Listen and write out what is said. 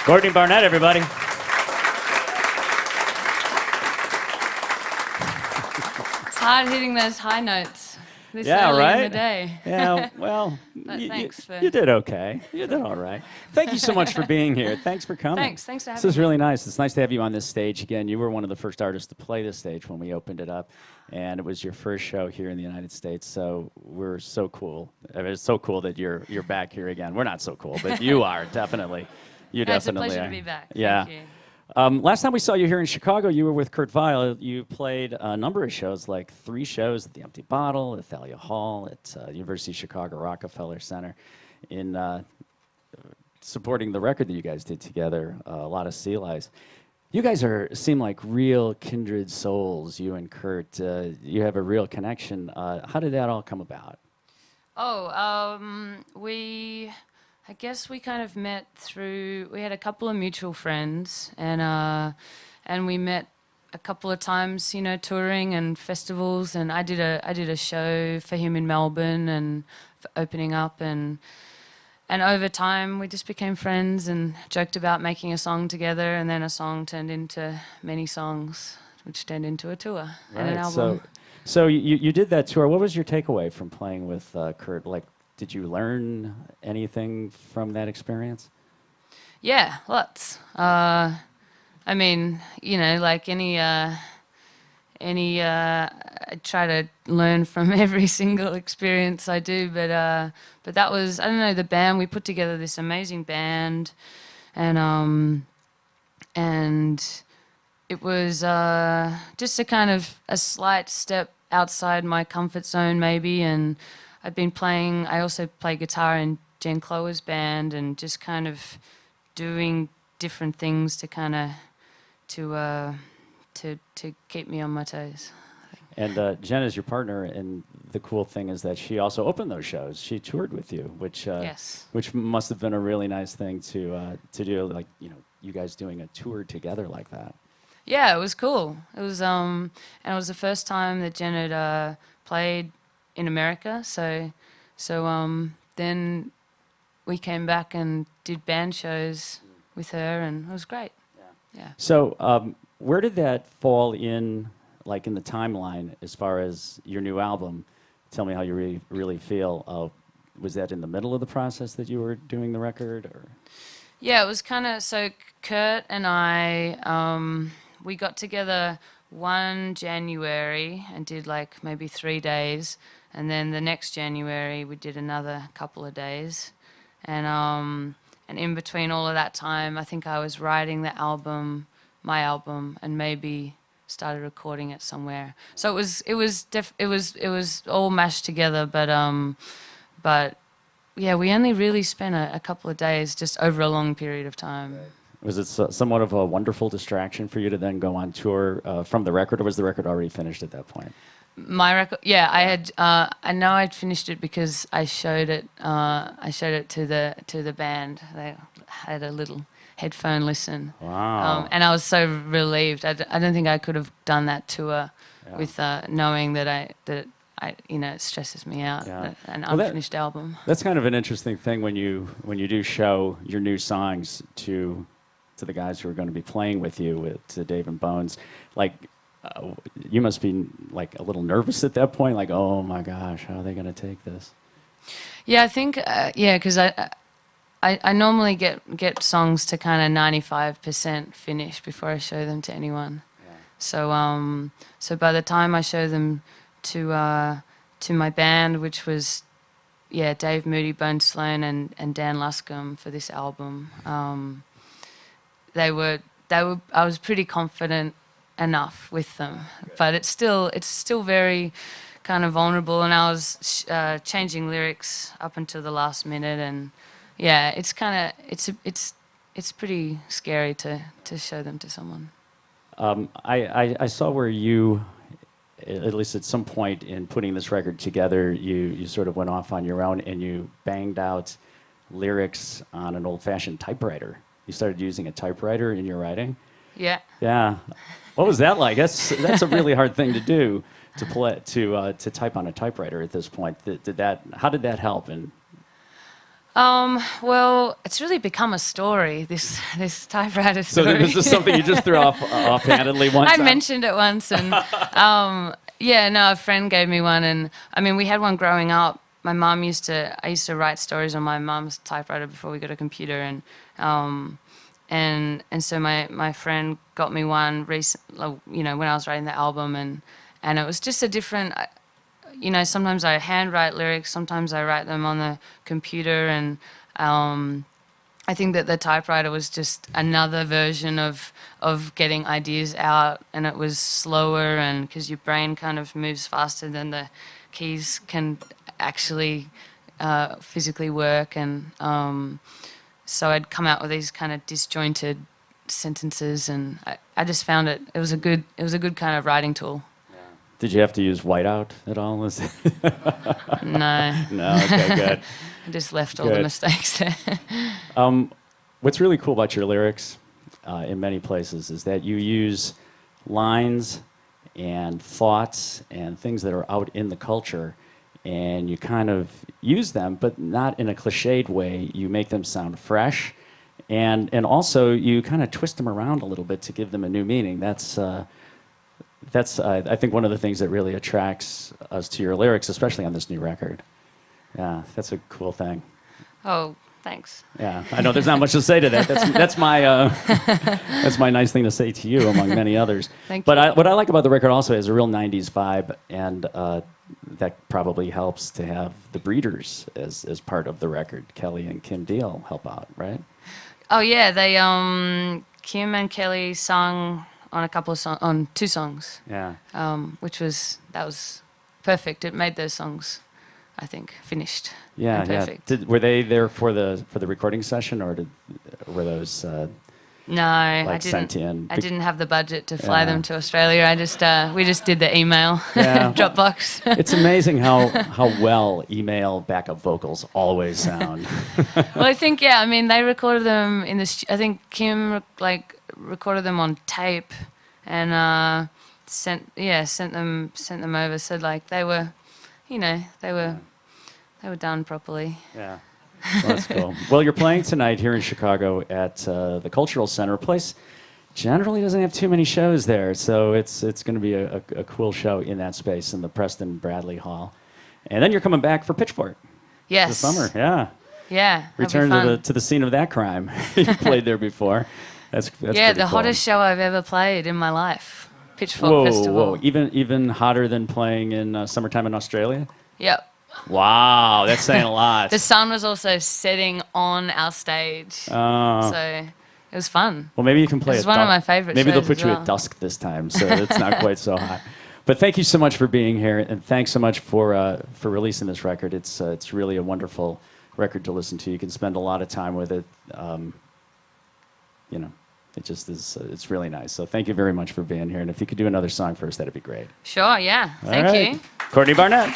Courtney Barnett, everybody. It's hard hitting those high notes this early in the day. Yeah, well, you did okay. You did all right. Thank you so much for being here. Thanks for coming. Thanks for having me. This is really nice. It's nice to have you on this stage again. You were one of the first artists to play this stage when we opened it up, and it was your first show here in the United States. So we're so cool. It's so cool that you're back here again. We're not so cool, but you are definitely. You definitely it's a pleasure are. to be back. Yeah. Thank you. Last time we saw you here in Chicago, you were with Kurt Weill. You played a number of shows, like 3 shows at the Empty Bottle, at Thalia Hall, at University of Chicago Rockefeller Center, in supporting the record that you guys did together, a lot of Sea Lies. You guys seem like real kindred souls, you and Kurt. You have a real connection. How did that all come about? I guess we kind of met through, we had a couple of mutual friends, and we met a couple of times, touring and festivals, and I did a show for him in Melbourne and opening up, and over time we just became friends and joked about making a song together, and then a song turned into many songs, which turned into a tour and an album. So you did that tour. What was your takeaway from playing with Kurt? Like, did you learn anything from that experience? Yeah, lots. I mean, like I try to learn from every single experience I do, but that was, I don't know, the band, we put together this amazing band, and it was just a kind of a slight step outside my comfort zone maybe, and I also play guitar in Jen Clower's band, and just kind of doing different things to kind of, to keep me on my toes. And Jen is your partner, and the cool thing is that she also opened those shows. She toured with you, which Yes. which must have been a really nice thing to do, like, you guys doing a tour together like that. Yeah, it was cool. It was and it was the first time that Jen had played in America, so then we came back and did band shows with her, and it was great. Yeah. So where did that fall in, like, in the timeline as far as your new album? Tell me how you really feel. Was that in the middle of the process that you were doing the record, or? Yeah, it was kind of, so Kurt and I, we got together one January and did like maybe 3 days, and then the next January we did another couple of days, and in between all of that time, I think I was writing the album, my album, and maybe started recording it somewhere. So it was all mashed together, but yeah, we only really spent a couple of days just over a long period of time. Was it somewhat of a wonderful distraction for you to then go on tour from the record, or was the record already finished at that point? My record, yeah, I had. I know I'd finished it because I showed it. I showed it to the band. They had a little headphone listen. Wow. And I was so relieved. I don't think I could have done that tour with knowing that it stresses me out. Yeah. An unfinished album. That's kind of an interesting thing when you do show your new songs to the guys who are going to be playing with you, to Dave and Bones. Like, you must be like a little nervous at that point. Like, oh my gosh, how are they going to take this? Yeah, I think because I normally get songs to kind of 95% finished before I show them to anyone. Yeah. So by the time I show them to my band, which was Dave Moody, Bone Sloan, and Dan Luscombe for this album, I was pretty confident enough with them, but it's still very kind of vulnerable, and I was changing lyrics up until the last minute, and it's pretty scary to show them to someone. I saw where you, at least at some point in putting this record together, you sort of went off on your own and you banged out lyrics on an old-fashioned typewriter. You started using a typewriter in your writing? Yeah. Yeah. What was that like? That's a really hard thing to do, to type on a typewriter at this point. How did that help? And Well, it's really become a story. This typewriter So story. this is something you just threw offhandedly one I time? mentioned it once, and yeah, no, a friend gave me one, and I mean, we had one growing up. My mom I used to write stories on my mom's typewriter before we got a computer, and so my friend got me one when I was writing the album, and it was just a different. Sometimes I handwrite lyrics, sometimes I write them on the computer, and I think that the typewriter was just another version of getting ideas out, and it was slower, and because your brain kind of moves faster than the keys can actually physically work, and so I'd come out with these kind of disjointed sentences, and I just found it was a good kind of writing tool. Did you have to use whiteout at all? No. No, okay, good. I just left all the mistakes there. What's really cool about your lyrics in many places is that you use lines and thoughts and things that are out in the culture, and you kind of use them, but not in a cliched way. You make them sound fresh, and also you kind of twist them around a little bit to give them a new meaning. That's I think one of the things that really attracts us to your lyrics, especially on this new record. Yeah, that's a cool thing. Oh, thanks. Yeah, I know there's not much to say to that. That's my nice thing to say to you, among many others. Thank but you. What I like about the record also is a real '90s vibe, and that probably helps to have the Breeders as part of the record. Kelly and Kim Deal help out, right? Oh yeah, they Kim and Kelly sung on on 2 songs. Yeah. Which was perfect. It made those songs, I think, finished. Yeah, and yeah. perfect. Were they there for the recording session, or were those No, I sent in? didn't have the budget to fly them to Australia. We just did the email, Yeah. Dropbox. It's amazing how well email backup vocals always sound. Well, I think I mean they recorded them in I think Kim recorded them on tape, and sent them over. So they were, they were done properly. Yeah. Well, that's cool. Well, you're playing tonight here in Chicago at the Cultural Center. A place generally doesn't have too many shows there, so it's going to be a cool show in that space in the Preston Bradley Hall. And then you're coming back for Pitchfork Yes. this summer. Yeah. Yeah. Return that'll be to the scene of that crime. You played there before. That's yeah, pretty the cool. hottest show I've ever played in my life. Pitchfork Whoa, Festival. whoa! Even hotter than playing in summertime in Australia. Yep. Wow, that's saying a lot. The sun was also setting on our stage, so it was fun. Well, maybe you can play. It's one of my favorite Maybe they'll shows put as you well. at dusk this time, so it's not quite so hot. But thank you so much for being here, and thanks so much for releasing this record. It's really a wonderful record to listen to. You can spend a lot of time with it. It just is. It's really nice. So thank you very much for being here. And if you could do another song for us, that'd be great. Sure, yeah. All Thank right. you. Courtney Barnett.